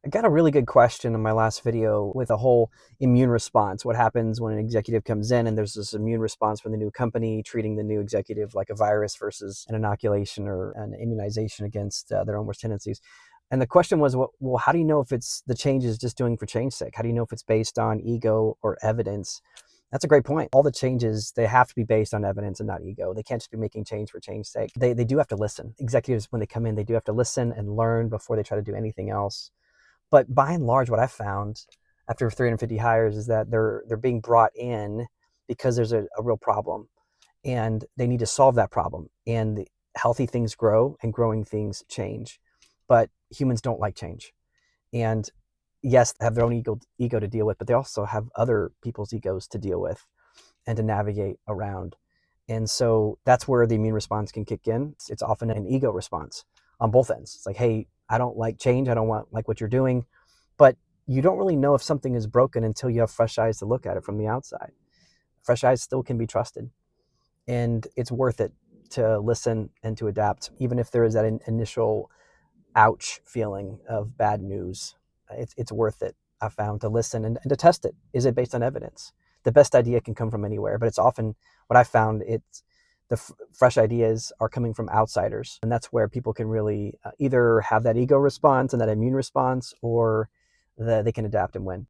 I got a really good question in my last video with a whole immune response. What happens when an executive comes in and there's this immune response from the new company, treating the new executive like a virus versus an inoculation or an immunization against their own worst tendencies. And the question was, well, how do you know if it's the change is just doing for change's sake? How do you know if it's based on ego or evidence? That's a great point. All the changes, they have to be based on evidence and not ego. They can't just be making change for change's sake. They do have to listen. Executives, when they come in, they do have to listen and learn before they try to do anything else. But by and large, what I've found after 350 hires is that they're being brought in because there's a real problem and they need to solve that problem. And healthy things grow and growing things change. But humans don't like change. And yes, they have their own ego to deal with, but they also have other people's egos to deal with and to navigate around. And so that's where the immune response can kick in. It's often an ego response on both ends. It's like, hey, I don't like change. I don't want like what you're doing. But you don't really know if something is broken until you have fresh eyes to look at it from the outside. Fresh eyes still can be trusted. And it's worth it to listen and to adapt, even if there is that initial ouch feeling of bad news. It's worth it, I found, to listen and to test it. Is it based on evidence? The best idea can come from anywhere, but it's often what I found, it's the fresh ideas are coming from outsiders. And that's where people can really either have that ego response and that immune response, or they can adapt and win.